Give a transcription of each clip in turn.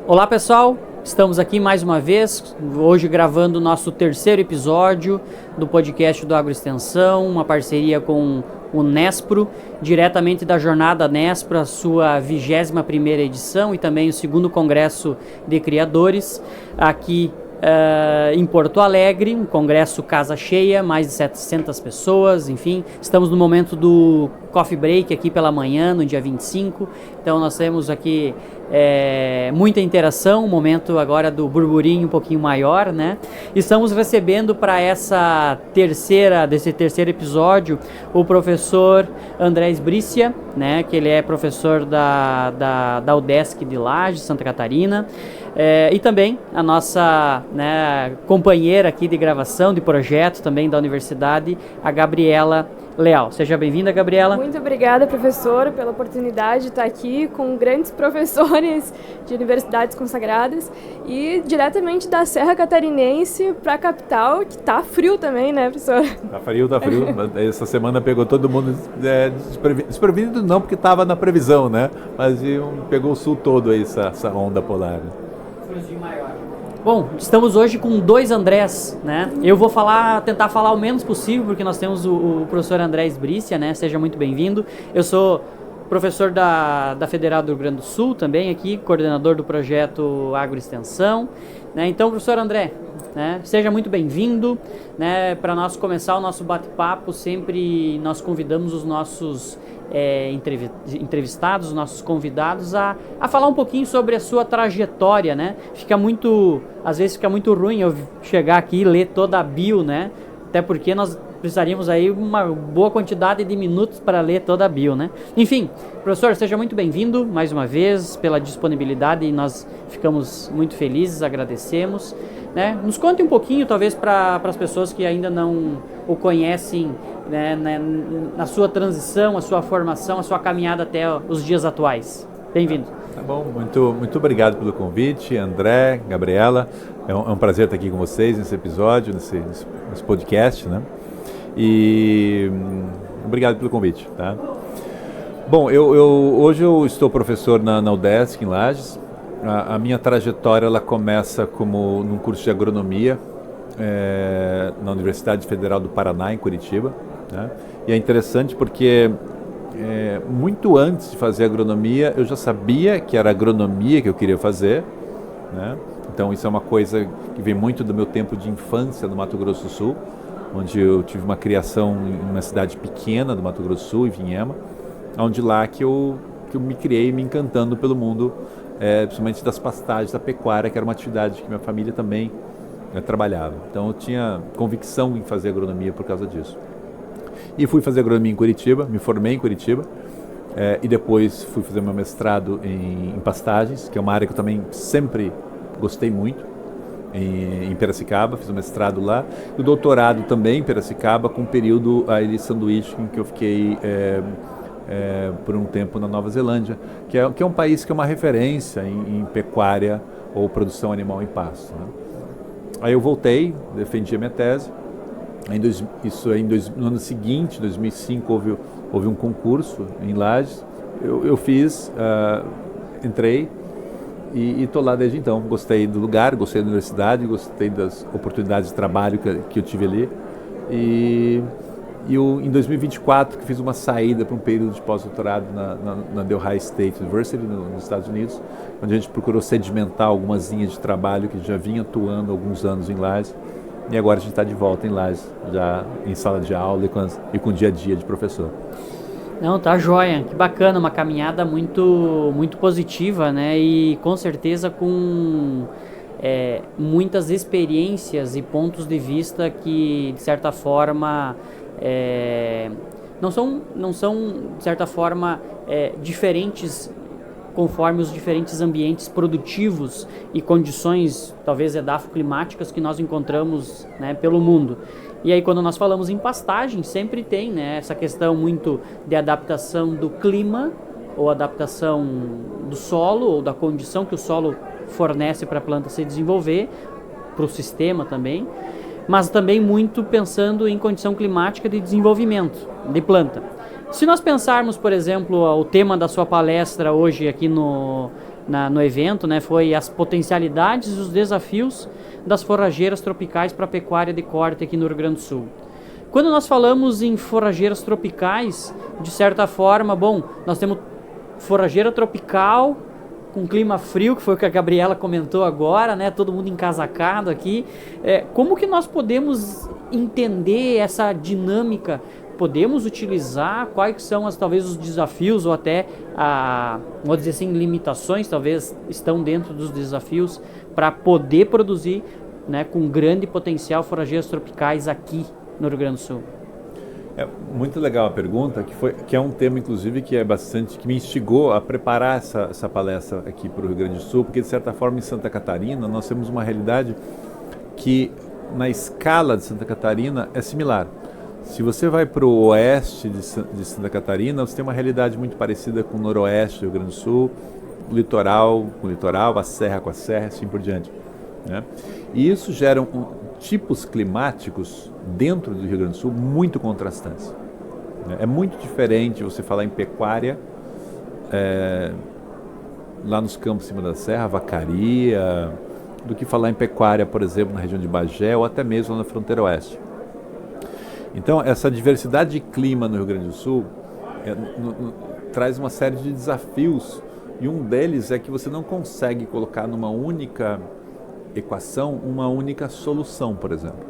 Olá pessoal, estamos aqui mais uma vez, hoje gravando o nosso terceiro episódio do podcast do Agroextensão, uma parceria com o Nespro, diretamente da Jornada Nespro, a sua 21ª edição e também o segundo Congresso de Criadores, aqui em Porto Alegre, um congresso casa cheia, mais de 700 pessoas, enfim, estamos no momento do coffee break aqui pela manhã, no dia 25, então nós temos aqui muita interação, um momento agora do burburinho um pouquinho maior, né? Estamos recebendo para desse terceiro episódio o professor André Sbriscia, né? Que ele é professor da UDESC de Lages, Santa Catarina, e também a nossa, né, companheira aqui de gravação, de projeto também da universidade, a Gabriela Leal. Seja bem-vinda, Gabriela. Muito obrigada, professor, pela oportunidade de estar aqui com grandes professores de universidades consagradas e diretamente da Serra Catarinense para a capital, que tá frio também, né, professor? Tá frio. Essa semana pegou todo mundo desprevenido, não, porque estava na previsão, né? Mas pegou o sul todo aí, essa onda polar. Friozinho maior. Bom, estamos hoje com dois Andrés, né? Eu vou tentar falar o menos possível, porque nós temos o professor André Sbriscia, né? Seja muito bem-vindo. Eu sou professor da Federal do Rio Grande do Sul também aqui, coordenador do projeto Agroextensão, né? Então, professor André, né? Seja muito bem-vindo, né? Para nós começar o nosso bate-papo, sempre nós convidamos os nossos entrevistados, os nossos convidados a falar um pouquinho sobre a sua trajetória, né? Às vezes fica muito ruim eu chegar aqui e ler toda a bio, né? Até porque nós precisaríamos aí uma boa quantidade de minutos para ler toda a bio, né? Enfim, professor, seja muito bem-vindo mais uma vez pela disponibilidade e nós ficamos muito felizes, agradecemos, né? Nos conte um pouquinho, talvez, para as pessoas que ainda não o conhecem, né, na sua transição, a sua formação, a sua caminhada até os dias atuais. Bem-vindo. Tá bom, muito obrigado pelo convite, André, Gabriela. É um prazer estar aqui com vocês nesse episódio, nesse podcast, né? E obrigado pelo convite, tá? Bom, hoje eu estou professor na UDESC, em Lages. A minha trajetória ela começa num curso de agronomia na Universidade Federal do Paraná, em Curitiba, né? E é interessante porque muito antes de fazer agronomia eu já sabia que era agronomia que eu queria fazer, né? Então isso é uma coisa que vem muito do meu tempo de infância no Mato Grosso do Sul, onde eu tive uma criação em uma cidade pequena do Mato Grosso do Sul, em Vinhema, onde lá que eu me criei me encantando pelo mundo, principalmente das pastagens, da pecuária, que era uma atividade que minha família também trabalhava. Então eu tinha convicção em fazer agronomia por causa disso. E fui fazer agronomia em Curitiba, me formei em Curitiba, e depois fui fazer meu mestrado em pastagens, que é uma área que eu também sempre gostei muito, em Piracicaba, fiz o mestrado lá, e o doutorado também em Piracicaba, com um período aí de sanduíche, em que eu fiquei por um tempo na Nova Zelândia, que é um país que é uma referência em pecuária ou produção animal em pasto, né? Aí eu voltei, defendi a minha tese. No ano seguinte, 2005, houve um concurso em Lages. Eu fiz, entrei e estou lá desde então. Gostei do lugar, gostei da universidade, gostei das oportunidades de trabalho que eu tive ali. E em 2024, que fiz uma saída para um período de pós-doutorado na Delhi State University, nos Estados Unidos, onde a gente procurou sedimentar algumas linhas de trabalho que já vinha atuando há alguns anos em Lages. E agora a gente está de volta em Lages, já em sala de aula e com dia a dia de professor. Não, tá joia, que bacana, uma caminhada muito, muito positiva, né? E com certeza com muitas experiências e pontos de vista que, de certa forma, não são de certa forma, diferentes conforme os diferentes ambientes produtivos e condições, talvez edafoclimáticas, que nós encontramos, né, pelo mundo. E aí, quando nós falamos em pastagem, sempre tem, né, essa questão muito de adaptação do clima, ou adaptação do solo, ou da condição que o solo fornece para a planta se desenvolver, para o sistema também, mas também muito pensando em condição climática de desenvolvimento de planta. Se nós pensarmos, por exemplo, o tema da sua palestra hoje aqui no no evento, né, foi as potencialidades e os desafios das forrageiras tropicais para a pecuária de corte aqui no Rio Grande do Sul. Quando nós falamos em forrageiras tropicais, de certa forma, bom, nós temos forrageira tropical com clima frio, que foi o que a Gabriela comentou agora, né? Todo mundo encasacado aqui. Como que nós podemos entender essa dinâmica? Podemos utilizar? Quais são talvez os desafios ou até, vamos dizer assim, limitações, talvez estão dentro dos desafios para poder produzir, né, com grande potencial forrageiras tropicais aqui no Rio Grande do Sul? É muito legal a pergunta, que é um tema, inclusive, que me instigou a preparar essa palestra aqui para o Rio Grande do Sul, porque, de certa forma, em Santa Catarina, nós temos uma realidade que, na escala de Santa Catarina, é similar. Se você vai para o oeste de Santa Catarina, você tem uma realidade muito parecida com o noroeste do Rio Grande do Sul, o litoral com o litoral, a serra com a serra, assim por diante, né? E isso gera tipos climáticos dentro do Rio Grande do Sul muito contrastantes. É muito diferente você falar em pecuária lá nos campos em cima da serra, Vacaria, do que falar em pecuária, por exemplo, na região de Bagé ou até mesmo na fronteira oeste. Então, essa diversidade de clima no Rio Grande do Sul traz uma série de desafios, e um deles é que você não consegue colocar numa única equação uma única solução, por exemplo.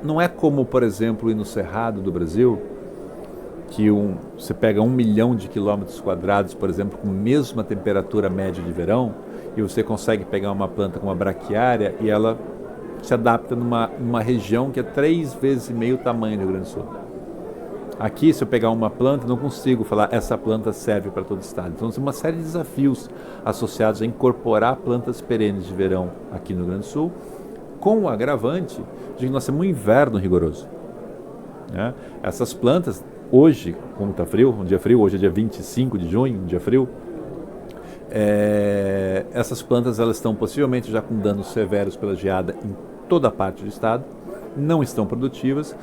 Não é como, por exemplo, ir no Cerrado do Brasil, que você pega 1 milhão de quilômetros quadrados, por exemplo, com a mesma temperatura média de verão, e você consegue pegar uma planta com uma braquiária e ela se adapta numa região que é 3,5 vezes o tamanho do Rio Grande do Sul. Aqui, se eu pegar uma planta, não consigo falar essa planta serve para todo o estado. Então, tem uma série de desafios associados a incorporar plantas perenes de verão aqui no Rio Grande do Sul, com o agravante de que nós temos um inverno rigoroso, né? Essas plantas, hoje, como está frio, um dia frio, hoje é dia 25 de junho, um dia frio, essas plantas elas estão possivelmente já com danos severos pela geada em toda a parte do estado, não estão produtivas.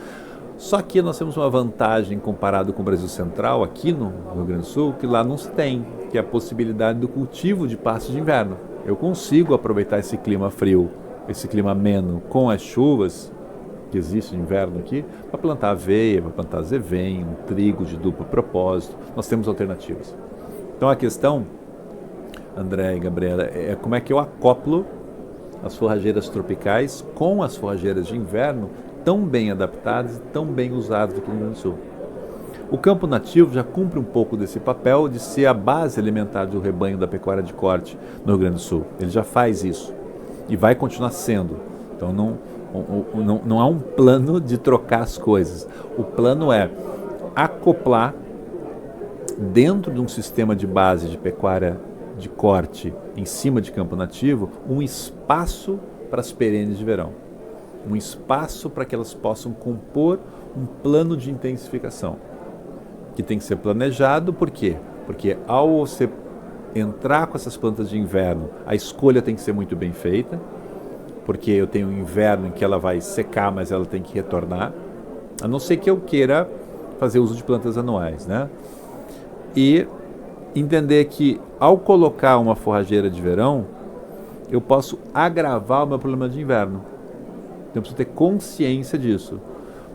Só que nós temos uma vantagem comparado com o Brasil Central, aqui no Rio Grande do Sul, que lá não se tem, que é a possibilidade do cultivo de pastos de inverno. Eu consigo aproveitar esse clima frio, esse clima ameno, com as chuvas que existem no inverno aqui, para plantar aveia, para plantar azevém, trigo de duplo propósito. Nós temos alternativas. Então a questão, André e Gabriela, é como é que eu acoplo as forrageiras tropicais com as forrageiras de inverno tão bem adaptadas e tão bem usadas aqui no Rio Grande do Sul. O campo nativo já cumpre um pouco desse papel de ser a base alimentar do rebanho da pecuária de corte no Rio Grande do Sul. Ele já faz isso e vai continuar sendo. Então não há um plano de trocar as coisas. O plano é acoplar dentro de um sistema de base de pecuária de corte em cima de campo nativo um espaço para as perenes de verão. Um espaço para que elas possam compor um plano de intensificação, que tem que ser planejado. Por quê? Porque ao você entrar com essas plantas de inverno, a escolha tem que ser muito bem feita, porque eu tenho um inverno em que ela vai secar, mas ela tem que retornar, a não ser que eu queira fazer uso de plantas anuais, né? E entender que ao colocar uma forrageira de verão, eu posso agravar o meu problema de inverno. Então eu preciso ter consciência disso,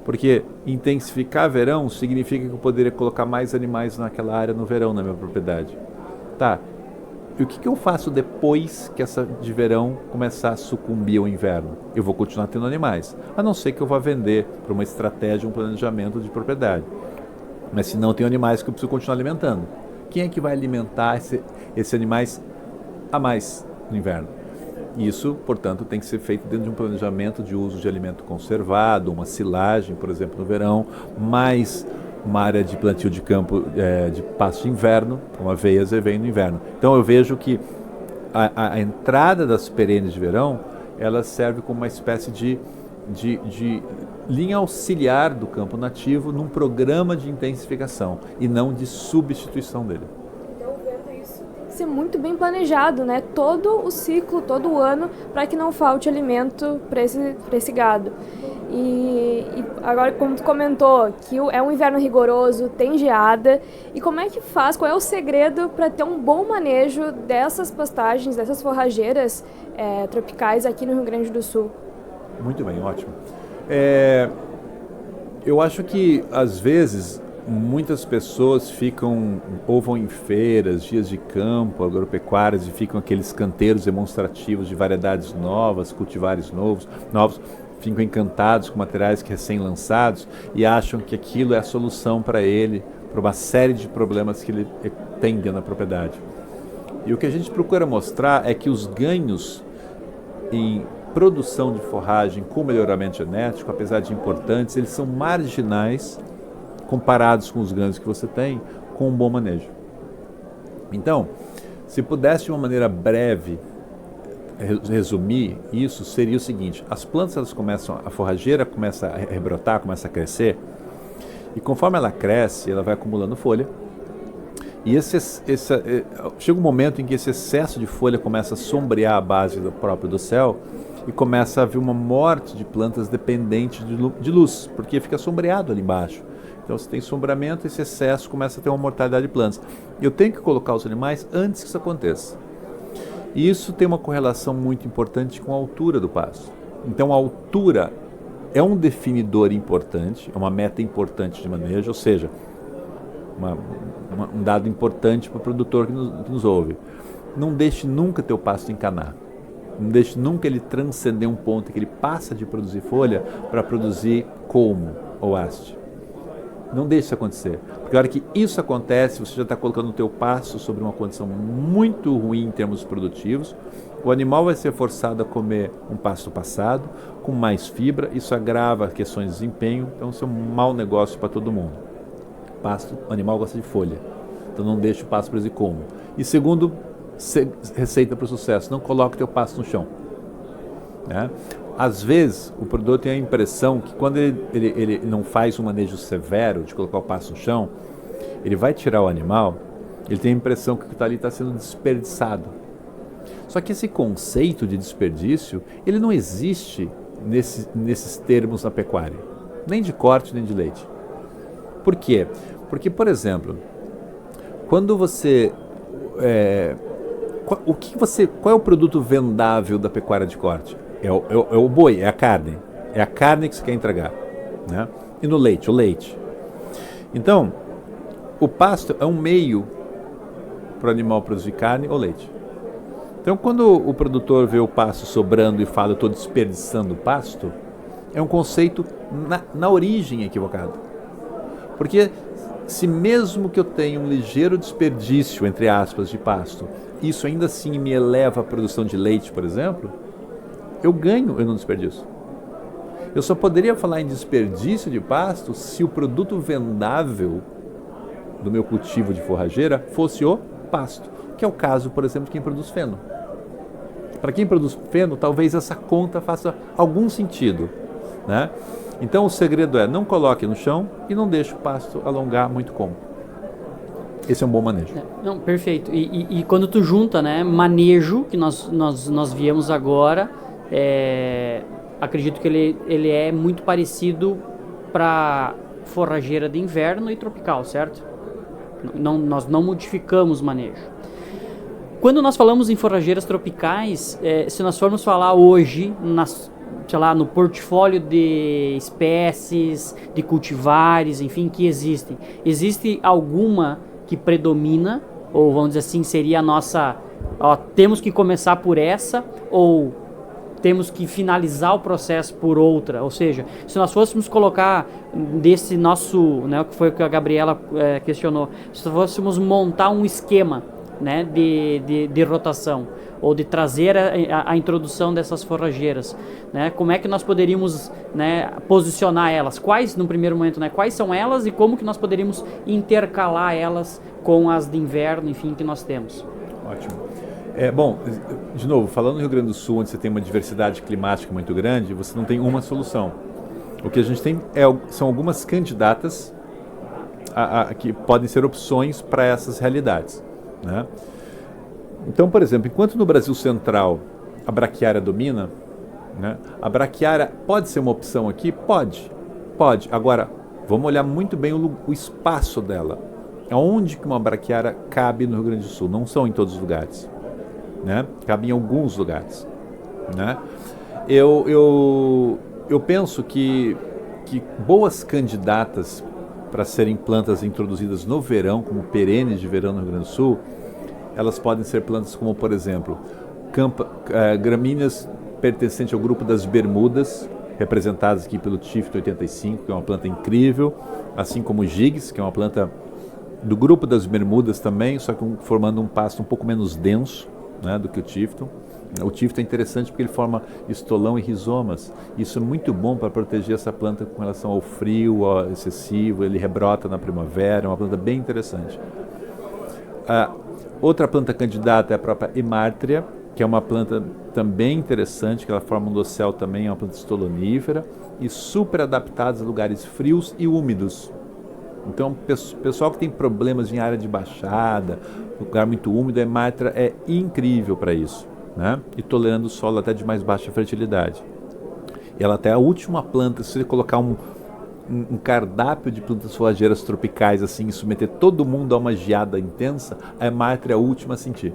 porque intensificar verão significa que eu poderia colocar mais animais naquela área no verão, na minha propriedade. Tá, e o que eu faço depois que essa de verão começar a sucumbir ao inverno? Eu vou continuar tendo animais, a não ser que eu vá vender para uma estratégia, um planejamento de propriedade. Mas se não, eu tenho animais que eu preciso continuar alimentando. Quem é que vai alimentar esses animais a mais no inverno? Isso, portanto, tem que ser feito dentro de um planejamento de uso de alimento conservado, uma silagem, por exemplo, no verão, mais uma área de plantio de campo de pasto de inverno, como aveia, azevém no inverno. Então eu vejo que a entrada das perenes de verão, ela serve como uma espécie de linha auxiliar do campo nativo num programa de intensificação e não de substituição dele. Então, vendo isso, tem que ser muito bem planejado, né? Todo o ciclo, todo o ano, para que não falte alimento para esse gado. E agora, como tu comentou, que é um inverno rigoroso, tem geada, e como é que faz, qual é o segredo para ter um bom manejo dessas pastagens, dessas forrageiras tropicais aqui no Rio Grande do Sul? Muito bem, ótimo. Eu acho que, às vezes, muitas pessoas ou vão em feiras, dias de campo, agropecuárias, e ficam aqueles canteiros demonstrativos de variedades novas, cultivares novos, ficam encantados com materiais recém-lançados e acham que aquilo é a solução para ele, para uma série de problemas que ele tem dentro da propriedade. E o que a gente procura mostrar é que os ganhos em produção de forragem com melhoramento genético, apesar de importantes, eles são marginais comparados com os ganhos que você tem com um bom manejo. Então, se pudesse de uma maneira breve resumir isso, seria o seguinte: as plantas a forrageira começa a rebrotar, começa a crescer, e conforme ela cresce, ela vai acumulando folha, e chega um momento em que esse excesso de folha começa a sombrear a base do céu, e começa a haver uma morte de plantas dependentes de luz, porque fica sombreado ali embaixo. Então, se tem sombreamento, esse excesso começa a ter uma mortalidade de plantas. Eu tenho que colocar os animais antes que isso aconteça. E isso tem uma correlação muito importante com a altura do pasto. Então, a altura é um definidor importante, é uma meta importante de manejo, ou seja, um dado importante para o produtor que nos ouve. Não deixe nunca teu pasto encanar. Não deixe nunca ele transcender um ponto em que ele passa de produzir folha para produzir colmo ou haste. Não deixe isso acontecer, porque a hora que isso acontece, você já está colocando o teu pasto sobre uma condição muito ruim em termos produtivos. O animal vai ser forçado a comer um pasto passado, com mais fibra, isso agrava questões de desempenho, então isso é um mau negócio para todo mundo. O animal gosta de folha, então não deixe o pasto produzir colmo. E segundo, receita para o sucesso: não coloque teu pasto no chão, né? Às vezes o produtor tem a impressão que quando ele não faz um manejo severo de colocar o pasto no chão, ele vai tirar o animal, ele tem a impressão que o que está ali está sendo desperdiçado. Só que esse conceito de desperdício, ele não existe nesses termos na pecuária, nem de corte nem de leite. Por quê? Porque, por exemplo, quando você qual é o produto vendável da pecuária de corte? É o boi, é a carne. É a carne que você quer entregar, né? E no leite, o leite. Então, o pasto é um meio para o animal produzir carne ou leite. Então, quando o produtor vê o pasto sobrando e fala: eu estou desperdiçando o pasto, é um conceito na origem equivocado. Porque se mesmo que eu tenha um ligeiro desperdício, entre aspas, de pasto, isso ainda assim me eleva a produção de leite, por exemplo, eu não desperdício. Eu só poderia falar em desperdício de pasto se o produto vendável do meu cultivo de forrageira fosse o pasto, que é o caso, por exemplo, de quem produz feno. Para quem produz feno, talvez essa conta faça algum sentido, né? Então o segredo é: não coloque no chão e não deixe o pasto alongar muito como. Esse é um bom manejo. Não, perfeito. E quando tu junta, né, manejo, que nós viemos agora, acredito que ele é muito parecido para forrageira de inverno e tropical, certo? Nós não modificamos manejo. Quando nós falamos em forrageiras tropicais, se nós formos falar hoje no portfólio de espécies, de cultivares, enfim, que existem, existe alguma que predomina, ou vamos dizer assim, seria a nossa, temos que começar por essa, ou temos que finalizar o processo por outra? Ou seja, se nós fôssemos colocar desse nosso, né, que foi o que a Gabriela questionou, se fôssemos montar um esquema, né, de rotação, ou de trazer a introdução dessas forrageiras, né, como é que nós poderíamos, né, posicionar elas? No primeiro momento, né, quais são elas e como que nós poderíamos intercalar elas com as de inverno, enfim, que nós temos? Ótimo. Bom, de novo, falando no Rio Grande do Sul, onde você tem uma diversidade climática muito grande, você não tem uma solução. O que a gente tem são algumas candidatas que podem ser opções para essas realidades, né? Então, por exemplo, enquanto no Brasil Central a braquiária domina, né, a braquiária pode ser uma opção aqui? Pode. Agora, vamos olhar muito bem o espaço dela. Aonde que uma braquiária cabe no Rio Grande do Sul? Não são em todos os lugares, né? Cabe em alguns lugares, né? Eu penso que boas candidatas para serem plantas introduzidas no verão, como perenes de verão no Rio Grande do Sul, elas podem ser plantas como, por exemplo, gramíneas pertencentes ao grupo das bermudas, representadas aqui pelo Tifton 85, que é uma planta incrível, assim como o Gigs, que é uma planta do grupo das bermudas também, só que formando um pasto um pouco menos denso, né, do que o Tifton. O Tifton é interessante porque ele forma estolão e rizomas. Isso é muito bom para proteger essa planta com relação ao frio excessivo. Ele rebrota na primavera, é uma planta bem interessante. Outra planta candidata é a própria Hemártria, que é uma planta também interessante, que ela forma um dossel também, é uma planta estolonífera e super adaptada a lugares frios e úmidos. Então, pessoal que tem problemas em área de baixada, lugar muito úmido, a Hemártria é incrível para isso, né? E tolerando o solo até de mais baixa fertilidade. E ela até é a última planta, se você colocar um cardápio de plantas forrageiras tropicais assim, e submeter todo mundo a uma geada intensa, a Hemártria é a última a sentir.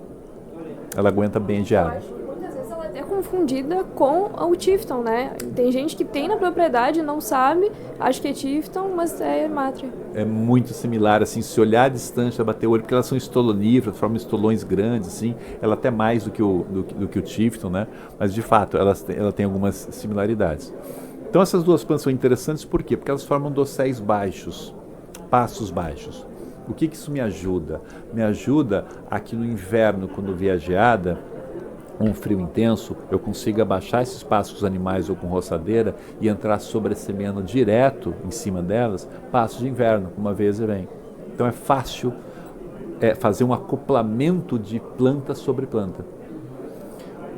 Ela aguenta bem a geada. Eu acho que muitas vezes ela é até confundida com o Tifton, né? Tem gente que tem na propriedade, não sabe, acha que é Tifton, mas é Hemártria. É muito similar, assim, se olhar a distância, bater o olho, porque elas são estoloníferas, formam estolões grandes, assim, ela até mais do que o Tifton, né? Mas, de fato, ela tem algumas similaridades. Então, essas duas plantas são interessantes, por quê? Porque elas formam dosséis baixos, pastos baixos. O que isso me ajuda? Me ajuda a que no inverno, quando vier a geada, um frio intenso, eu consiga abaixar esses pastos com animais ou com roçadeira e entrar sobressemeando direto em cima delas pastos de inverno, uma vez e vem. Então é fácil fazer um acoplamento de planta sobre planta.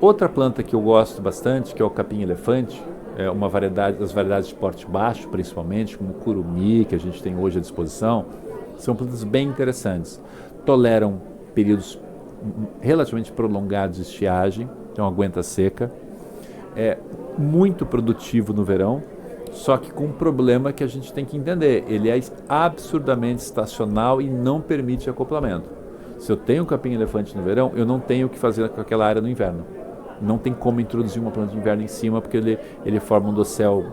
Outra planta que eu gosto bastante, que é o capim-elefante, é uma variedade, das variedades de porte baixo, principalmente, como o curumi, que a gente tem hoje à disposição, são plantas bem interessantes. Toleram períodos relativamente prolongados de estiagem, então aguenta seca. É muito produtivo no verão, só que com um problema que a gente tem que entender. Ele é absurdamente estacional e não permite acoplamento. Se eu tenho capim-elefante no verão, eu não tenho o que fazer com aquela área no inverno. Não tem como introduzir uma planta de inverno em cima, porque ele forma um dossel.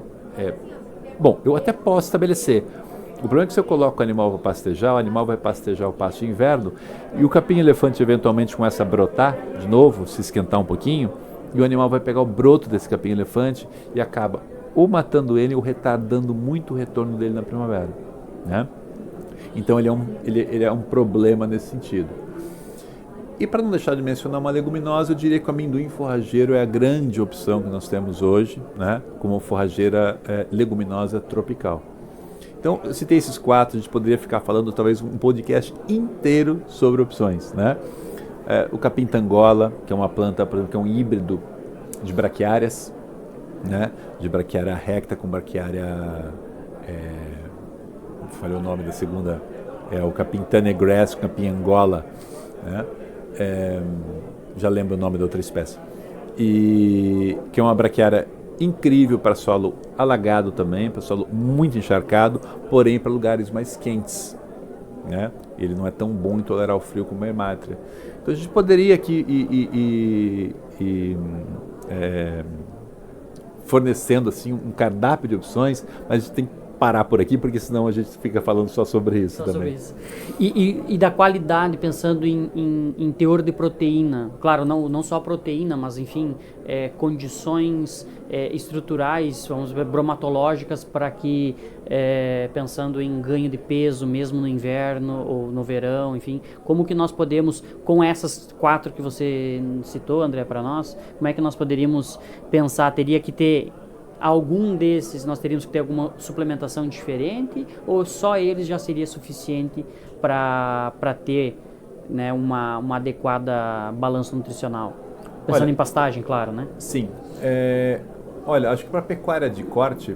Bom, eu até posso estabelecer. O problema é que se eu coloco o animal para pastejar, o animal vai pastejar o pasto de inverno e o capim-elefante eventualmente começa a brotar de novo, se esquentar um pouquinho, e o animal vai pegar o broto desse capim-elefante e acaba ou matando ele ou retardando muito o retorno dele na primavera, né? Então ele é um problema nesse sentido. E para não deixar de mencionar uma leguminosa, eu diria que o amendoim forrageiro é a grande opção que nós temos hoje, né, como forrageira leguminosa tropical. Então, eu citei esses quatro, a gente poderia ficar falando talvez um podcast inteiro sobre opções, né? O capim-tangola, que é uma planta, por exemplo, que é um híbrido de braquiárias, né? De braquiária recta com braquiária... falei o nome da segunda, o capim-tanegrass, capim-angola, né? Já lembro o nome da outra espécie. E que é uma braquiária incrível para solo alagado também, para solo muito encharcado, porém para lugares mais quentes, né? Ele não é tão bom em tolerar o frio como a Hemártria. Então a gente poderia aqui fornecendo assim um cardápio de opções, mas a gente tem que parar por aqui, porque senão a gente fica falando só sobre isso também. Sobre isso. E da qualidade, pensando em teor de proteína, claro, não só proteína, mas enfim, condições estruturais, vamos ver, bromatológicas, para que, pensando em ganho de peso, mesmo no inverno ou no verão, enfim, como que nós podemos, com essas quatro que você citou, André, para nós, como é que nós poderíamos pensar? Teria que ter algum desses, nós teríamos que ter alguma suplementação diferente, ou só eles já seria suficiente para ter, né, uma adequada balança nutricional? Pensando em pastagem, claro, né? Sim. Olha, acho que para pecuária de corte,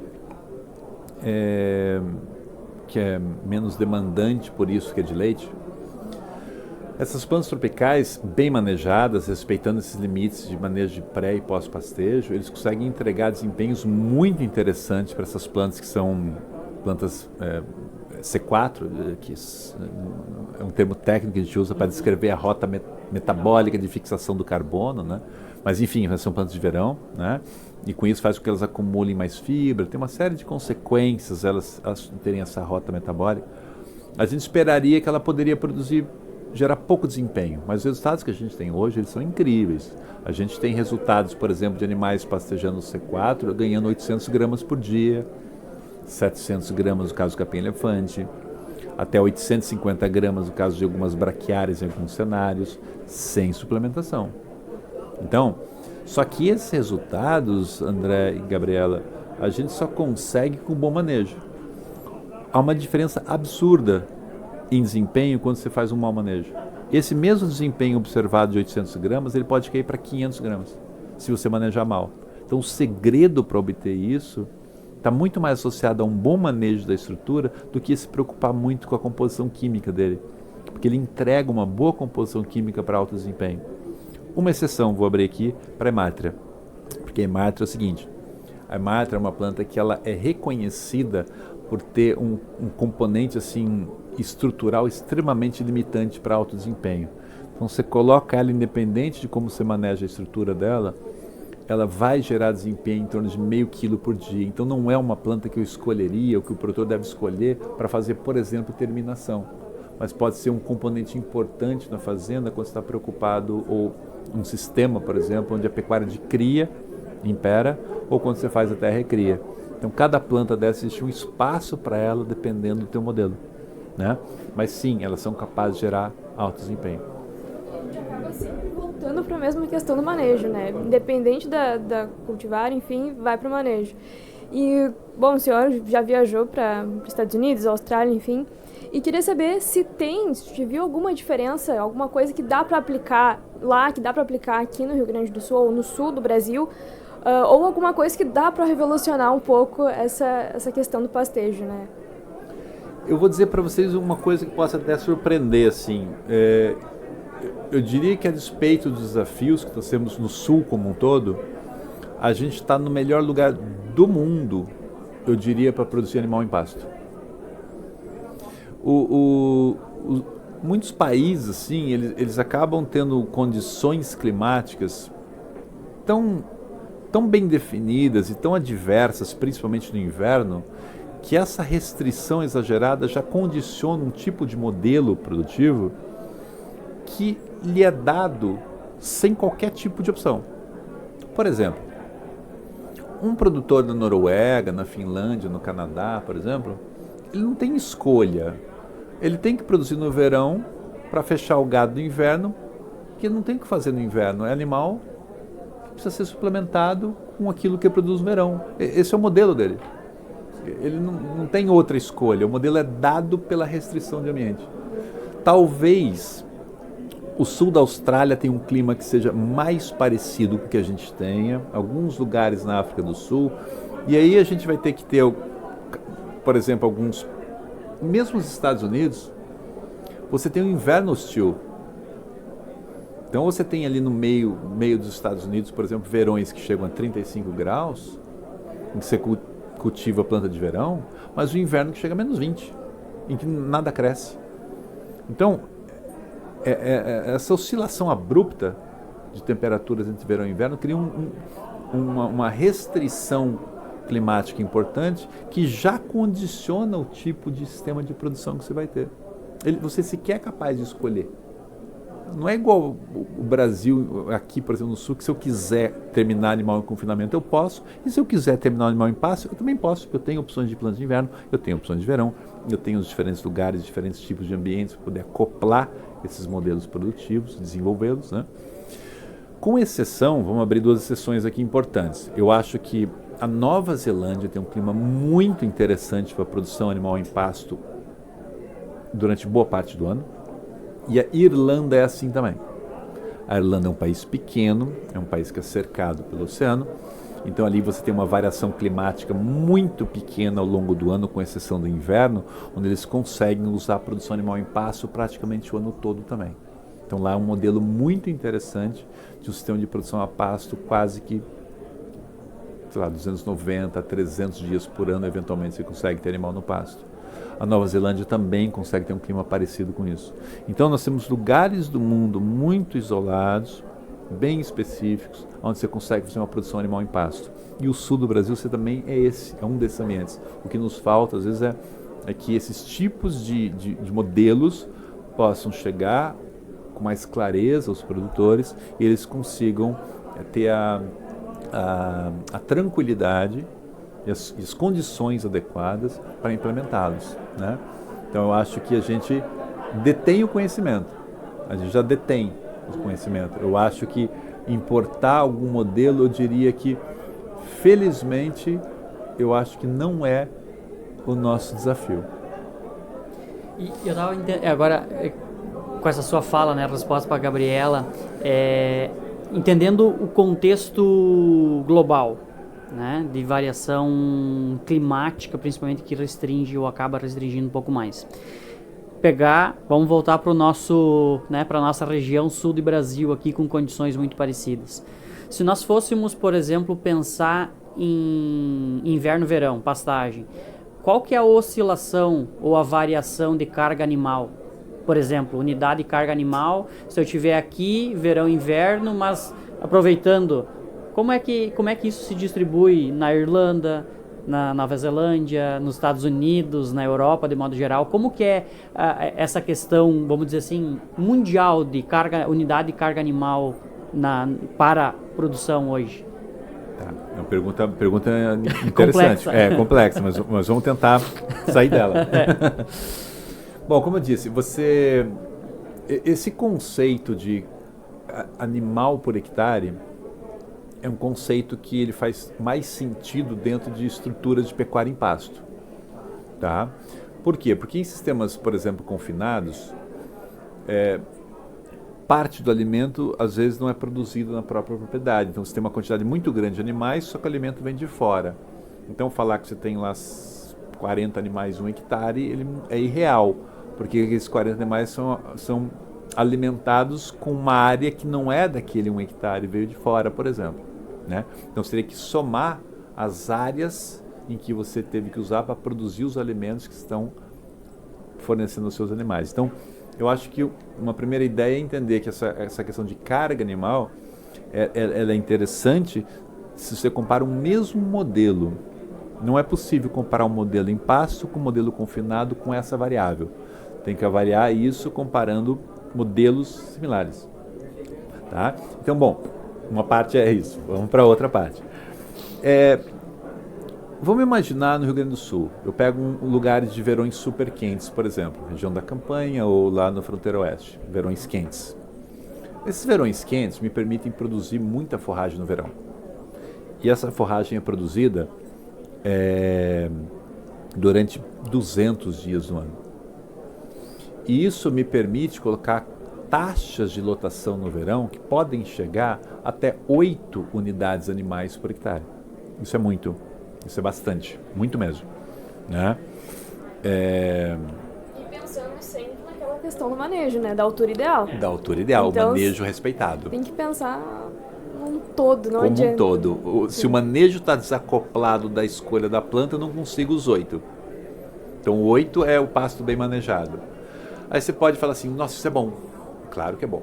que é menos demandante, por isso que é de leite, Essas plantas tropicais, bem manejadas, respeitando esses limites de manejo de pré e pós-pastejo, eles conseguem entregar desempenhos muito interessantes para essas plantas que são plantas C4, que é um termo técnico que a gente usa para descrever a rota metabólica de fixação do carbono, né? Mas enfim, são plantas de verão, né? E com isso faz com que elas acumulem mais fibra, tem uma série de consequências elas terem essa rota metabólica. A gente esperaria que ela poderia gerar pouco desempenho, mas os resultados que a gente tem hoje, eles são incríveis. A gente tem resultados, por exemplo, de animais pastejando C4, ganhando 800 gramas por dia, 700 gramas no caso do capim-elefante, até 850 gramas no caso de algumas braquiárias em alguns cenários, sem suplementação. Então, só que esses resultados, André e Gabriela, a gente só consegue com bom manejo. Há uma diferença absurda em desempenho quando você faz um mau manejo. Esse mesmo desempenho observado de 800 gramas, ele pode cair para 500 gramas, se você manejar mal. Então, o segredo para obter isso está muito mais associado a um bom manejo da estrutura do que se preocupar muito com a composição química dele, porque ele entrega uma boa composição química para alto desempenho. Uma exceção, vou abrir aqui, para a Hemátria, porque a Hemátria é o seguinte, a Hemátria é uma planta que ela é reconhecida por ter um componente assim estrutural extremamente limitante para alto desempenho. Então você coloca ela independente de como você maneja a estrutura dela, ela vai gerar desempenho em torno de meio quilo por dia. Então não é uma planta que eu escolheria, ou que o produtor deve escolher para fazer, por exemplo, terminação. Mas pode ser um componente importante na fazenda quando você está preocupado, ou um sistema, por exemplo, onde a pecuária de cria impera, ou quando você faz até a recria. Então cada planta dessa existe um espaço para ela dependendo do teu modelo, né? Mas sim, elas são capazes de gerar alto desempenho. Acaba sempre voltando para a mesma questão do manejo, né? Independente da cultivar, enfim, vai para o manejo. E, bom, o senhor já viajou para os Estados Unidos, Austrália, enfim, e queria saber se viu alguma diferença, alguma coisa que dá para aplicar lá, que dá para aplicar aqui no Rio Grande do Sul ou no sul do Brasil, ou alguma coisa que dá para revolucionar um pouco essa questão do pastejo, né? Eu vou dizer para vocês uma coisa que possa até surpreender, assim. Eu diria que a despeito dos desafios que nós temos no sul como um todo, a gente está no melhor lugar do mundo, eu diria, para produzir animal em pasto. Muitos países, assim, eles acabam tendo condições climáticas tão bem definidas e tão adversas, principalmente no inverno, que essa restrição exagerada já condiciona um tipo de modelo produtivo que lhe é dado sem qualquer tipo de opção. Por exemplo, um produtor da Noruega, na Finlândia, no Canadá, por exemplo, ele não tem escolha. Ele tem que produzir no verão para fechar o gado do inverno, que ele não tem o que fazer no inverno. É animal que precisa ser suplementado com aquilo que ele produz no verão. Esse é o modelo dele. Ele não tem outra escolha. O modelo é dado pela restrição de ambiente. Talvez o sul da Austrália tenha um clima que seja mais parecido com o que a gente tenha. Alguns lugares na África do Sul. E aí a gente vai ter que ter, por exemplo, mesmo nos Estados Unidos, você tem um inverno hostil. Então você tem ali no meio dos Estados Unidos, por exemplo, verões que chegam a 35 graus, em que você cultiva a planta de verão, mas o inverno que chega a menos 20, em que nada cresce. Então, essa oscilação abrupta de temperaturas entre verão e inverno cria uma restrição climática importante que já condiciona o tipo de sistema de produção que você vai ter. Você sequer é capaz de escolher. Não é igual o Brasil, aqui, por exemplo, no sul, que se eu quiser terminar animal em confinamento, eu posso. E se eu quiser terminar o animal em pasto, eu também posso, porque eu tenho opções de planta de inverno, eu tenho opções de verão, eu tenho os diferentes lugares, diferentes tipos de ambientes para poder acoplar esses modelos produtivos, desenvolvê-los, né? Com exceção, vamos abrir duas exceções aqui importantes. Eu acho que a Nova Zelândia tem um clima muito interessante para a produção animal em pasto durante boa parte do ano. E a Irlanda é assim também. A Irlanda é um país pequeno, é um país que é cercado pelo oceano, então ali você tem uma variação climática muito pequena ao longo do ano, com exceção do inverno, onde eles conseguem usar a produção animal em pasto praticamente o ano todo também. Então lá é um modelo muito interessante de um sistema de produção a pasto quase que, sei lá, 290 a 300 dias por ano, eventualmente você consegue ter animal no pasto. A Nova Zelândia também consegue ter um clima parecido com isso. Então nós temos lugares do mundo muito isolados, bem específicos, onde você consegue fazer uma produção animal em pasto. E o sul do Brasil você também é um desses ambientes. O que nos falta, às vezes, é que esses tipos de modelos possam chegar com mais clareza aos produtores e eles consigam ter a tranquilidade e as condições adequadas para implementá-los, né? Então eu acho que a gente detém o conhecimento, a gente já detém o conhecimento. Eu acho que importar algum modelo, eu diria que, felizmente, eu acho que não é o nosso desafio. E eu estava agora, com essa sua fala, né, a resposta para a Gabriela, entendendo o contexto global, né, de variação climática, principalmente, que restringe ou acaba restringindo um pouco mais. Vamos voltar para para a nossa região sul do Brasil aqui com condições muito parecidas. Se nós fôssemos, por exemplo, pensar em inverno-verão, pastagem, qual que é a oscilação ou a variação de carga animal? Por exemplo, unidade de carga animal, se eu tiver aqui verão e inverno, mas aproveitando, como é que isso se distribui na Irlanda, na Nova Zelândia, nos Estados Unidos, na Europa, de modo geral? Como que é essa questão, vamos dizer assim, mundial de unidade de carga animal para produção hoje? Tá, é uma pergunta interessante. Complexa, mas vamos tentar sair dela. Bom, como eu disse, esse conceito de animal por hectare é um conceito que ele faz mais sentido dentro de estruturas de pecuária em pasto. Tá? Por quê? Porque em sistemas, por exemplo, confinados, parte do alimento às vezes não é produzido na própria propriedade. Então você tem uma quantidade muito grande de animais, só que o alimento vem de fora. Então falar que você tem lá 40 animais em 1 hectare, ele é irreal, porque esses 40 animais são alimentados com uma área que não é daquele 1 hectare, veio de fora, por exemplo. Né? Então você teria que somar as áreas em que você teve que usar para produzir os alimentos que estão fornecendo aos seus animais. Então, eu acho que uma primeira ideia é entender que essa questão de carga animal ela é interessante se você compara o mesmo modelo. Não é possível comparar um modelo em pasto com um modelo confinado com essa variável. Tem que avaliar isso comparando modelos similares. Tá? Então, bom, uma parte é isso. Vamos para outra parte. Vamos imaginar no Rio Grande do Sul. Eu pego lugares de verões super quentes, por exemplo, região da Campanha ou lá na fronteira oeste, verões quentes. Esses verões quentes me permitem produzir muita forragem no verão. E essa forragem é produzida durante 200 dias no ano. E isso me permite colocar taxas de lotação no verão que podem chegar até 8 unidades animais por hectare. Isso é muito, isso é bastante, muito mesmo. Né? E pensando sempre naquela questão do manejo, né? Da altura ideal. Da altura ideal, então, o manejo respeitado. Tem que pensar num todo, não como adianta. Um todo. Se o manejo está desacoplado da escolha da planta, eu não consigo os 8. Então 8 é o pasto bem manejado. Aí você pode falar assim, nossa, isso é bom. Claro que é bom.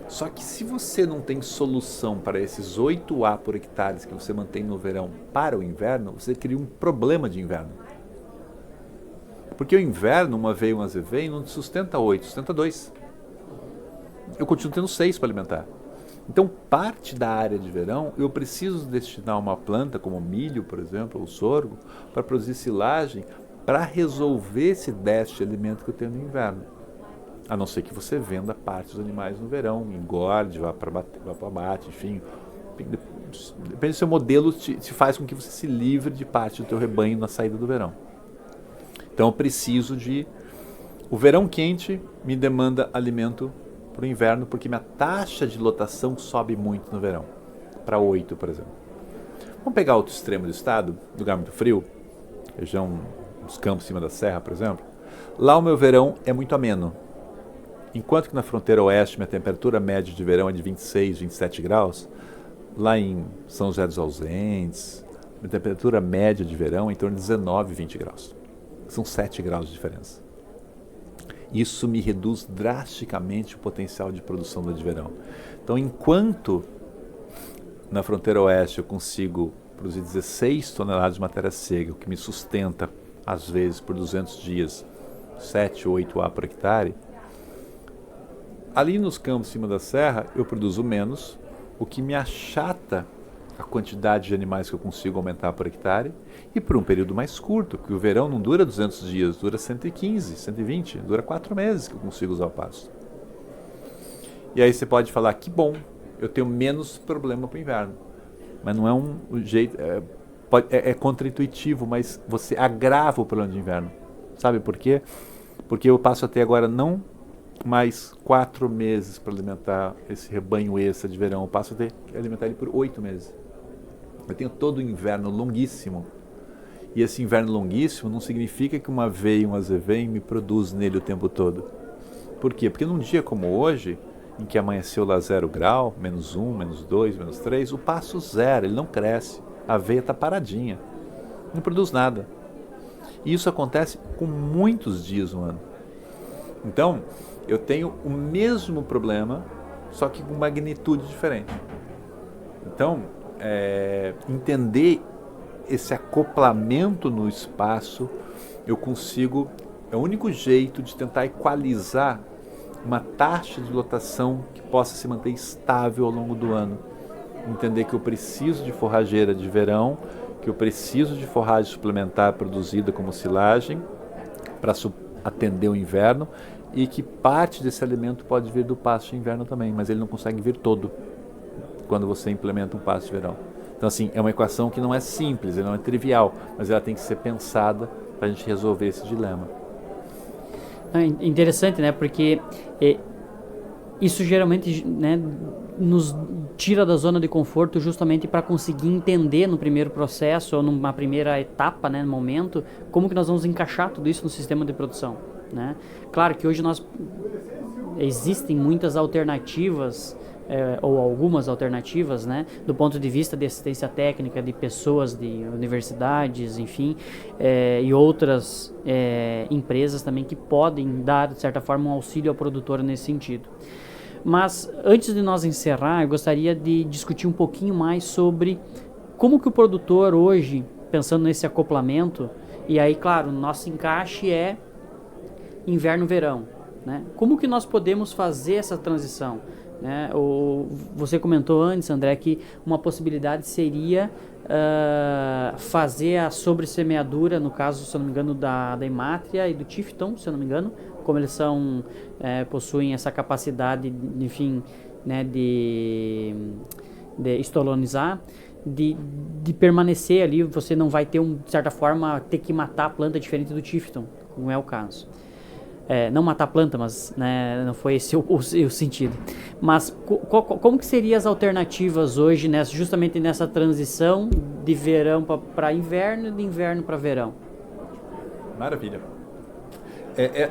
Só que se você não tem solução para esses 8A por hectare que você mantém no verão para o inverno, você cria um problema de inverno. Porque o inverno, uma veia, uma zeveia, não sustenta 8, sustenta 2. Eu continuo tendo 6 para alimentar. Então, parte da área de verão, eu preciso destinar uma planta, como milho, por exemplo, ou sorgo, para produzir silagem, para resolver esse déficit de alimento que eu tenho no inverno. A não ser que você venda parte dos animais no verão, engorde, vá para abate, enfim. Depende do seu modelo, te faz com que você se livre de parte do teu rebanho na saída do verão. Então eu preciso de... O verão quente me demanda alimento para o inverno, porque minha taxa de lotação sobe muito no verão, para 8, por exemplo. Vamos pegar outro extremo do estado, lugar muito frio, região dos campos em cima da serra, por exemplo. Lá o meu verão é muito ameno. enquanto que na fronteira oeste minha temperatura média de verão é de 26, 27 graus, lá em São José dos Ausentes, minha temperatura média de verão é em torno de 19, 20 graus. São 7 graus de diferença. Isso me reduz drasticamente o potencial de produção do de verão. Então, enquanto na fronteira oeste eu consigo produzir 16 toneladas de matéria seca, o que me sustenta, às vezes, por 200 dias, 7 ou 8 A por hectare, ali nos campos em cima da serra eu produzo menos, o que me achata a quantidade de animais que eu consigo aumentar por hectare, e por um período mais curto, porque o verão não dura 200 dias, dura 115, 120, dura 4 meses que eu consigo usar o pasto. E aí você pode falar, que bom, eu tenho menos problema para o inverno. Mas não é um jeito, é contraintuitivo, mas você agrava o problema de inverno. Sabe por quê? Porque eu passo a ter agora não mais 4 meses para alimentar esse rebanho extra de verão, eu passo a ter que alimentar ele por 8 meses. Eu tenho todo o inverno longuíssimo. E esse inverno longuíssimo não significa que uma aveia e um azevém me produzem nele o tempo todo. Por quê? Porque num dia como hoje, em que amanheceu lá 0 grau, -1, -2, -3, o pasto zero, ele não cresce. A aveia está paradinha, não produz nada. E isso acontece com muitos dias no ano. Então, eu tenho o mesmo problema, só que com magnitude diferente. Então, entender esse acoplamento no espaço, eu consigo, é o único jeito de tentar equalizar uma taxa de lotação que possa se manter estável ao longo do ano. Entender que eu preciso de forrageira de verão, que eu preciso de forragem suplementar produzida como silagem para atender o inverno, e que parte desse alimento pode vir do pasto de inverno também, mas ele não consegue vir todo quando você implementa um pasto de verão. Então, assim, é uma equação que não é simples, ela não é trivial, mas ela tem que ser pensada para a gente resolver esse dilema. É interessante, né? Porque isso geralmente, né, nos tira da zona de conforto justamente para conseguir entender no primeiro processo ou numa primeira etapa, né, no momento, como que nós vamos encaixar tudo isso no sistema de produção, né? Claro que hoje existem muitas alternativas, ou algumas alternativas, né, do ponto de vista de assistência técnica de pessoas de universidades, enfim, e outras empresas também que podem dar, de certa forma, um auxílio ao produtor nesse sentido. Mas antes de nós encerrar, eu gostaria de discutir um pouquinho mais sobre como que o produtor hoje, pensando nesse acoplamento, e aí, claro, nosso encaixe é inverno-verão, né? Como que nós podemos fazer essa transição? Né? Você comentou antes, André, que uma possibilidade seria fazer a sobressemeadura, no caso, se eu não me engano, da Imatria e do Tifton, se eu não me engano, como eles possuem essa capacidade, enfim, né, de estolonizar, de permanecer ali, você não vai ter, de certa forma, ter que matar a planta diferente do Tifton, como é o caso. Não matar a planta, mas, né, não foi esse o sentido. Mas como que seriam as alternativas hoje, justamente nessa transição de verão para inverno e de inverno para verão? Maravilha.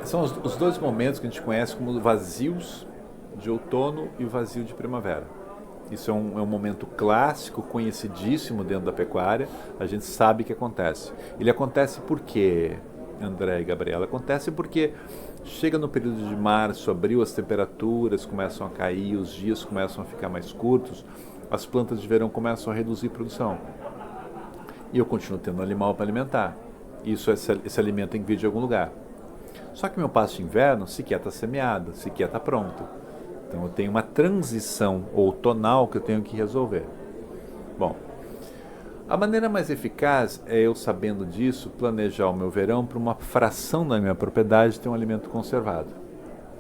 São os dois momentos que a gente conhece como vazios de outono e o vazio de primavera. Isso é um momento clássico, conhecidíssimo dentro da pecuária. A gente sabe que acontece. Ele acontece por quê, André e Gabriela? Acontece porque chega no período de março, abril, as temperaturas começam a cair, os dias começam a ficar mais curtos, as plantas de verão começam a reduzir produção. E eu continuo tendo animal para alimentar. Esse alimento tem que vir de algum lugar. Só que meu pasto de inverno sequer está semeado, sequer está pronto. Então eu tenho uma transição outonal que eu tenho que resolver. Bom, a maneira mais eficaz é eu, sabendo disso, planejar o meu verão para uma fração da minha propriedade ter um alimento conservado,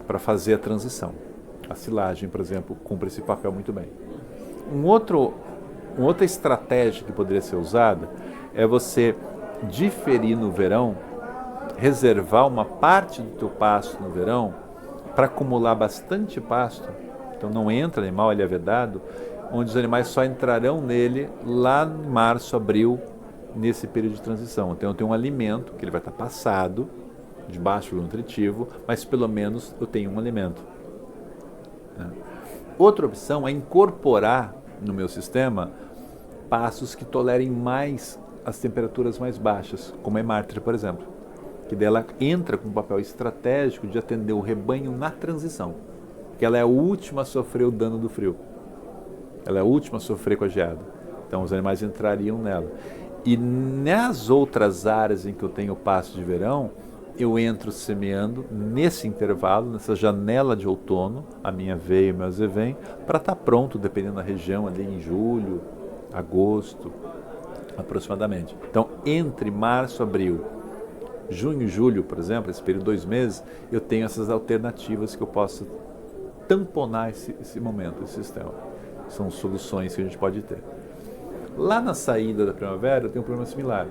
para fazer a transição. A silagem, por exemplo, cumpre esse papel muito bem. Uma outra estratégia que poderia ser usada é você diferir no verão, reservar uma parte do teu pasto no verão para acumular bastante pasto. Então não entra animal, ele é vedado, onde os animais só entrarão nele lá em março, abril, nesse período de transição. Então eu tenho um alimento que ele vai estar passado, de baixo valor nutritivo, mas pelo menos eu tenho um alimento. Né? Outra opção é incorporar no meu sistema pastos que tolerem mais as temperaturas mais baixas, como a Emartre, por exemplo, que dela entra com um papel estratégico de atender o rebanho na transição, porque ela é a última a sofrer o dano do frio, ela é a última a sofrer com a geada, então os animais entrariam nela. E nas outras áreas em que eu tenho pasto de verão, eu entro semeando nesse intervalo, nessa janela de outono, a minha aveia e o meu azevém, para estar pronto, dependendo da região, ali em julho, agosto, aproximadamente. Então, entre março e abril, junho e julho, por exemplo, esse período de 2 meses, eu tenho essas alternativas que eu posso tamponar esse momento, esse sistema. São soluções que a gente pode ter. Lá na saída da primavera, eu tenho um problema similar.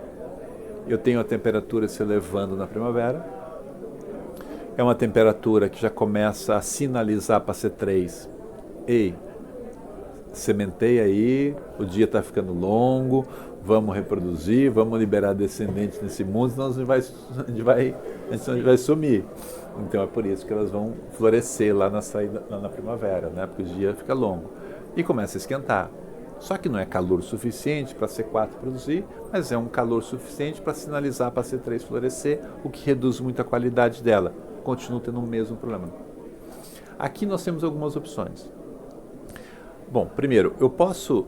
Eu tenho a temperatura se elevando na primavera. É uma temperatura que já começa a sinalizar para C3. Ei, sementei aí, o dia está ficando longo, vamos reproduzir, vamos liberar descendentes nesse mundo, senão a gente vai sumir. Então é por isso que elas vão florescer lá na saída, lá na primavera, né? Porque o dia fica longo. E começa a esquentar. Só que não é calor suficiente para C4 produzir, mas é um calor suficiente para sinalizar para C3 florescer, o que reduz muito a qualidade dela. Continua tendo o mesmo problema. Aqui nós temos algumas opções. Bom, primeiro, eu posso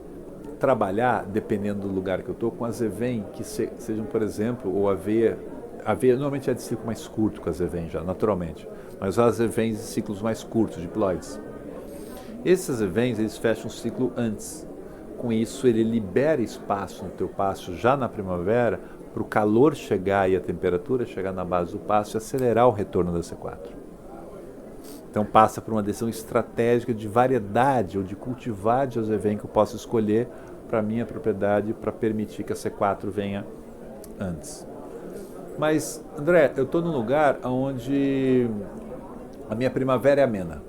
trabalhar, dependendo do lugar que eu estou, com azevém que sejam, por exemplo, ou aveia. Aveia normalmente é de ciclo mais curto que a azevém já, naturalmente. Mas os azevéns de ciclos mais curtos, diploides. Esses azevéns, eles fecham o ciclo antes. Com isso, ele libera espaço no teu pasto já na primavera para o calor chegar e a temperatura chegar na base do pasto e acelerar o retorno da C4. Então passa por uma decisão estratégica de variedade ou de cultivar de azevém que eu posso escolher para a minha propriedade para permitir que a C4 venha antes. Mas, André, eu estou num lugar onde a minha primavera é amena.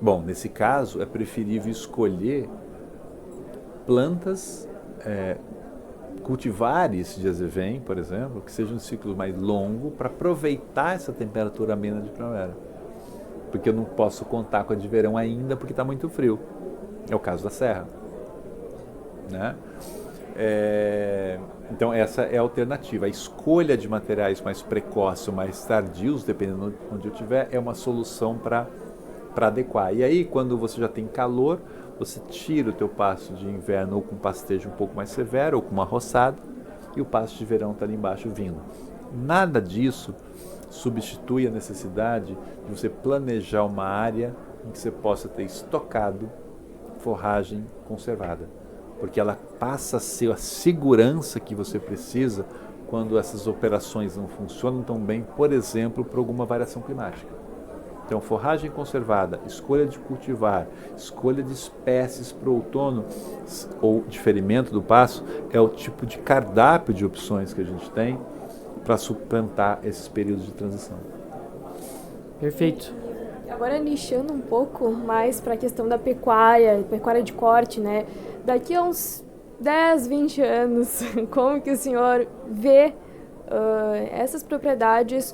Bom, nesse caso é preferível escolher plantas, cultivares de azevém, por exemplo, que sejam um ciclo mais longo para aproveitar essa temperatura amena de primavera. Porque eu não posso contar com a de verão ainda porque está muito frio. É o caso da serra. Né? Então essa é a alternativa. A escolha de materiais mais precoces ou mais tardios, dependendo de onde eu estiver, é uma solução para adequar. E aí, quando você já tem calor, você tira o teu pasto de inverno ou com pastejo um pouco mais severo ou com uma roçada e o pasto de verão está ali embaixo vindo. Nada disso substitui a necessidade de você planejar uma área em que você possa ter estocado forragem conservada, porque ela passa a ser a segurança que você precisa quando essas operações não funcionam tão bem, por exemplo, por alguma variação climática. Então, forragem conservada, escolha de cultivar, escolha de espécies para o outono ou diferimento do pasto é o tipo de cardápio de opções que a gente tem para suplantar esses períodos de transição. Perfeito. Agora, nichando um pouco mais para a questão da pecuária de corte, né? Daqui a uns 10, 20 anos, como que o senhor vê essas propriedades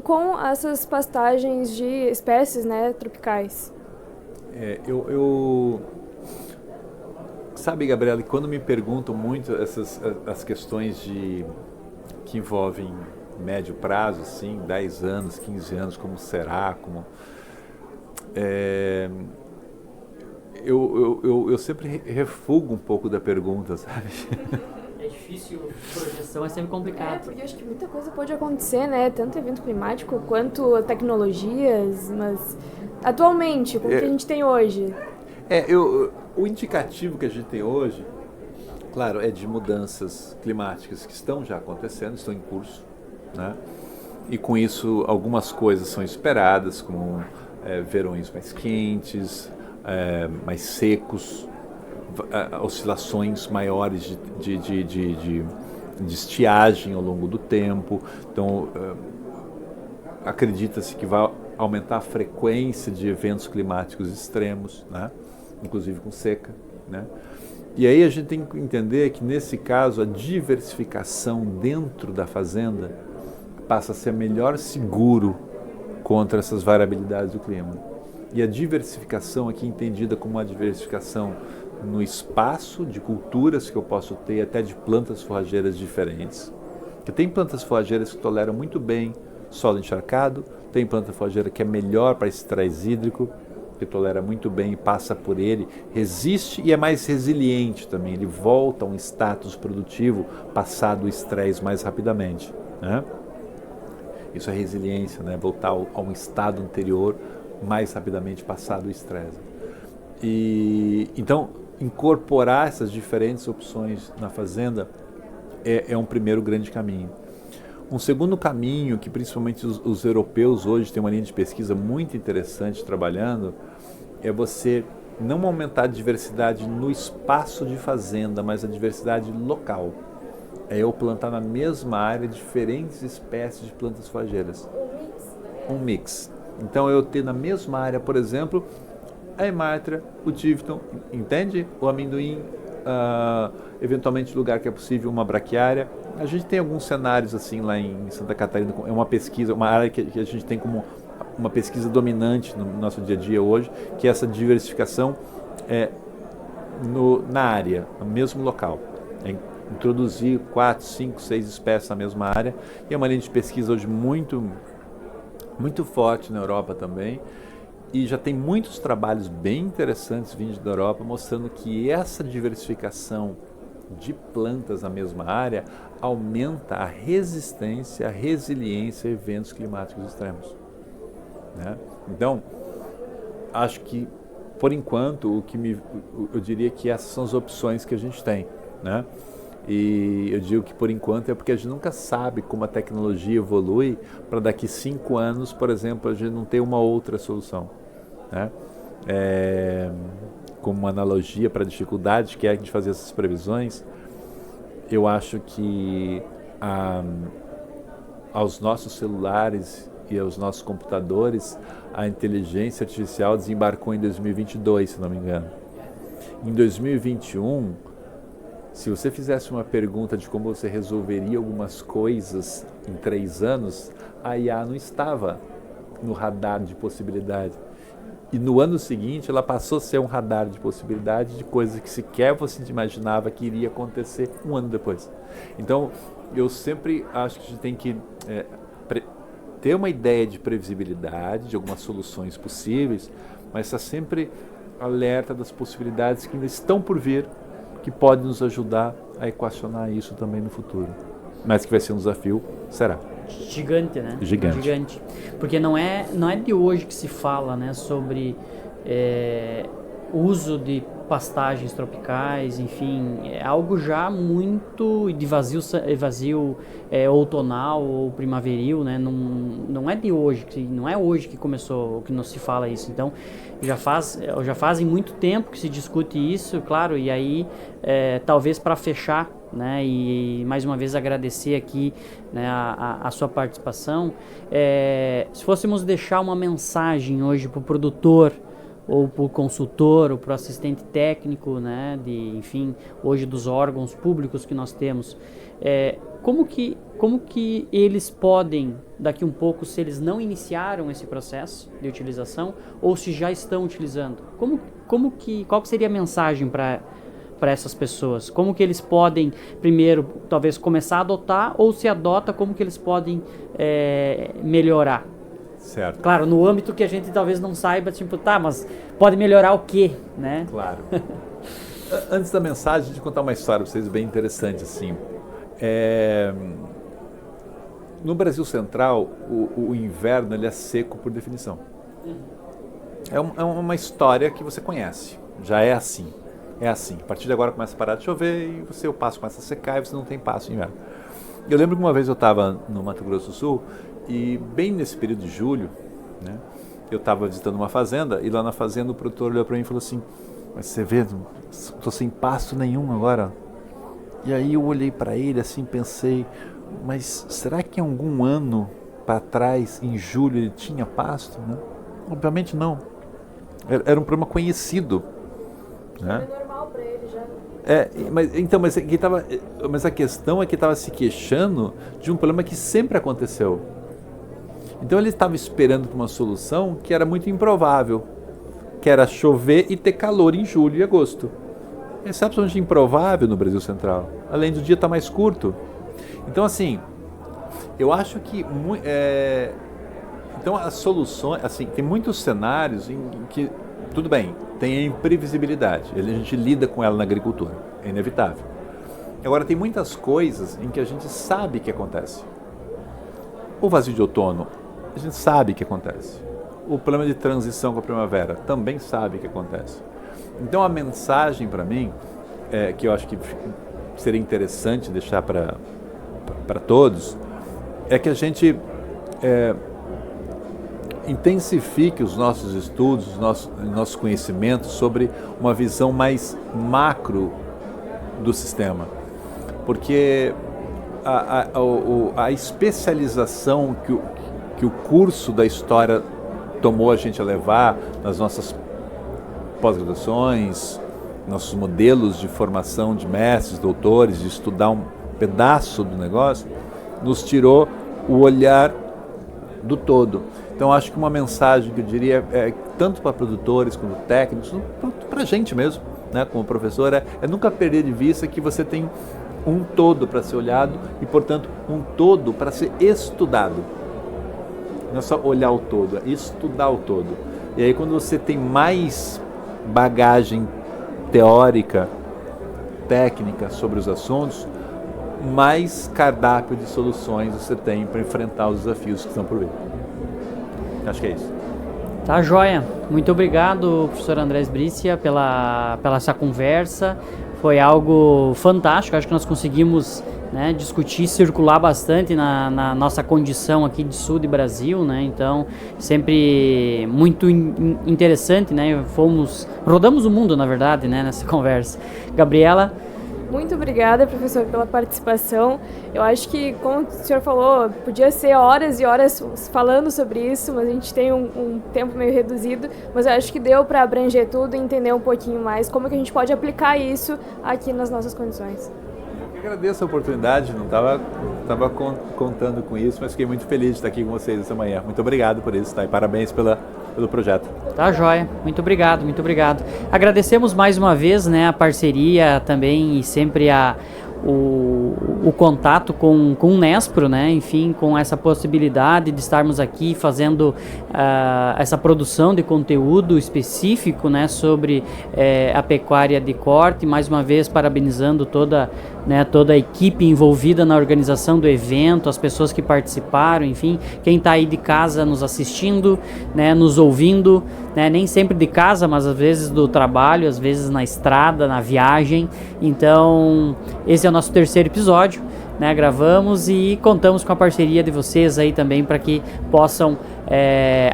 com essas pastagens de espécies, né, tropicais? Sabe, Gabriela, quando me perguntam muito as questões que envolvem médio prazo, assim, 10 anos, 15 anos, como será, eu sempre refugo um pouco da pergunta, sabe? É difícil, projeção é sempre complicado. Porque eu acho que muita coisa pode acontecer, né? Tanto evento climático quanto tecnologias, mas atualmente, com o que a gente tem hoje? O indicativo que a gente tem hoje, claro, é de mudanças climáticas que estão já acontecendo, estão em curso, né? E com isso algumas coisas são esperadas, como verões mais quentes, mais secos, oscilações maiores de estiagem ao longo do tempo. Então, acredita-se que vai aumentar a frequência de eventos climáticos extremos, né? Inclusive com seca, né? E aí a gente tem que entender que, nesse caso, a diversificação dentro da fazenda passa a ser melhor seguro contra essas variabilidades do clima. E a diversificação aqui entendida como uma diversificação no espaço de culturas que eu posso ter, até de plantas forrageiras diferentes. Porque tem plantas forrageiras que toleram muito bem solo encharcado, tem planta forrageira que é melhor para estresse hídrico, que tolera muito bem e passa por ele, resiste e é mais resiliente também, ele volta a um status produtivo passado o estresse mais rapidamente, né? Isso é resiliência, né? Voltar a um estado anterior mais rapidamente passado o estresse. E então incorporar essas diferentes opções na fazenda é um primeiro grande caminho. Um segundo caminho que principalmente os europeus hoje têm uma linha de pesquisa muito interessante trabalhando é você não aumentar a diversidade no espaço de fazenda, mas a diversidade local. É eu plantar na mesma área diferentes espécies de plantas forrageiras. Um mix. Então eu ter na mesma área, por exemplo, a Emártia, o Tivton, entende? O amendoim, eventualmente lugar que é possível uma braquiária. A gente tem alguns cenários assim lá em Santa Catarina, é uma pesquisa, uma área que a gente tem como uma pesquisa dominante no nosso dia a dia hoje, que é essa diversificação na área, no mesmo local. Introduzir 4, 5, 6 espécies na mesma área. E é uma linha de pesquisa hoje muito, muito forte na Europa também. E já tem muitos trabalhos bem interessantes vindos da Europa mostrando que essa diversificação de plantas na mesma área aumenta a resistência, a resiliência a eventos climáticos extremos, né? Então, acho que, por enquanto, eu diria que essas são as opções que a gente tem, né? E eu digo que por enquanto é porque a gente nunca sabe como a tecnologia evolui para daqui 5 anos, por exemplo, a gente não ter uma outra solução, né? Como uma analogia para a dificuldade que é a gente fazer essas previsões, eu acho que aos nossos celulares e aos nossos computadores, a inteligência artificial desembarcou em 2022, se não me engano. Em 2021, se você fizesse uma pergunta de como você resolveria algumas coisas em 3 anos, a IA não estava no radar de possibilidade. E no ano seguinte, ela passou a ser um radar de possibilidade de coisas que sequer você imaginava que iria acontecer um ano depois. Então, eu sempre acho que a gente tem que ter uma ideia de previsibilidade, de algumas soluções possíveis, mas estar sempre alerta das possibilidades que ainda estão por vir, que podem nos ajudar a equacionar isso também no futuro. Mas que vai ser um desafio, será. Gigante, né? Gigante. Porque não é de hoje que se fala, né, sobre uso de pastagens tropicais, enfim, é algo já muito de vazio outonal ou primaveril, né? Não é de hoje, não é hoje que começou, que não se fala isso. Então, já fazem muito tempo que se discute isso, claro, e aí talvez para fechar, né, e mais uma vez agradecer aqui, né, a sua participação, se fôssemos deixar uma mensagem hoje para o produtor, ou para o consultor, ou para o assistente técnico, né, enfim, hoje dos órgãos públicos que nós temos, como que eles podem, daqui um pouco, se eles não iniciaram esse processo de utilização, ou se já estão utilizando, qual que seria a mensagem para essas pessoas? Como que eles podem, primeiro, talvez começar a adotar, ou se adota, como que eles podem melhorar? Certo. Claro, no âmbito que a gente talvez não saiba, tipo, mas pode melhorar o quê, né? Claro. Antes da mensagem, de contar uma história para vocês bem interessante, assim. No Brasil Central, o inverno ele é seco por definição. É uma história que você conhece, já é assim. É assim, a partir de agora começa a parar de chover e o pasto começa a secar e você não tem pasto no inverno. Eu lembro que uma vez eu estava no Mato Grosso do Sul e bem nesse período de julho, né, eu estava visitando uma fazenda e lá na fazenda o produtor olhou para mim e falou assim: mas você vê, estou sem pasto nenhum agora. E aí eu olhei para ele assim, pensei, mas será que em algum ano para trás, em julho, ele tinha pasto? Né? Obviamente não. Era um problema conhecido. Né? É normal para ele já. Mas a questão é que estava se queixando de um problema que sempre aconteceu. Então ele estava esperando por uma solução que era muito improvável, que era chover e ter calor em julho e agosto. Isso é absolutamente improvável no Brasil Central, além do dia estar mais curto. Então, assim, eu acho que então as soluções, assim, tem muitos cenários em que, tudo bem, tem a imprevisibilidade, a gente lida com ela na agricultura, é inevitável. Agora, tem muitas coisas em que a gente sabe que acontece. O vazio de outono, a gente sabe que acontece. O problema de transição com a primavera, também sabe que acontece. Então, a mensagem para mim, que eu acho que seria interessante deixar para todos, é que a gente intensifique os nossos estudos, nossos conhecimentos sobre uma visão mais macro do sistema. Porque a especialização que o curso da história tomou a gente a levar nas nossas pós-graduações, nossos modelos de formação de mestres, doutores, de estudar um pedaço do negócio, nos tirou o olhar do todo. Então, acho que uma mensagem que eu diria, tanto para produtores quanto técnicos, para a gente mesmo, né, como professor, é nunca perder de vista que você tem um todo para ser olhado e, portanto, um todo para ser estudado. Não é só olhar o todo, é estudar o todo. E aí, quando você tem mais bagagem teórica, técnica sobre os assuntos, mais cardápio de soluções você tem para enfrentar os desafios que estão por vir. Acho que é isso. Tá, joia. Muito obrigado, professor Andrés Brícia, pela essa conversa. Foi algo fantástico. Acho que nós conseguimos, né, discutir, circular bastante na nossa condição aqui de sul de Brasil, né? Então, sempre muito interessante, né? Rodamos o mundo, na verdade, né, nessa conversa. Gabriela? Muito obrigada, professor, pela participação. Eu acho que, como o senhor falou, podia ser horas e horas falando sobre isso, mas a gente tem um tempo meio reduzido, mas eu acho que deu para abranger tudo e entender um pouquinho mais como que a gente pode aplicar isso aqui nas nossas condições. Eu agradeço a oportunidade, não estava contando com isso, mas fiquei muito feliz de estar aqui com vocês essa manhã. Muito obrigado por isso, tá? E parabéns pelo projeto. Tá, joia. Muito obrigado, muito obrigado. Agradecemos mais uma vez, né, a parceria também e sempre o contato com o Nespro, né, enfim, com essa possibilidade de estarmos aqui fazendo essa produção de conteúdo específico, né, sobre a pecuária de corte. Mais uma vez, parabenizando toda a equipe envolvida na organização do evento, as pessoas que participaram, enfim, quem está aí de casa nos assistindo, né, nos ouvindo, né, nem sempre de casa, mas às vezes do trabalho, às vezes na estrada, na viagem. Então, esse é o nosso terceiro episódio, né, gravamos e contamos com a parceria de vocês aí também para que possam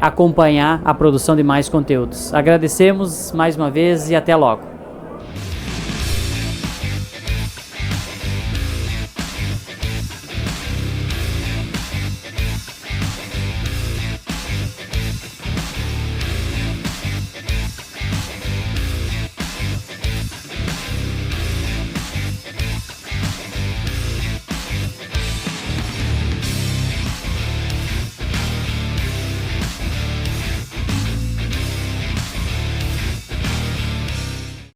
acompanhar a produção de mais conteúdos. Agradecemos mais uma vez e até logo.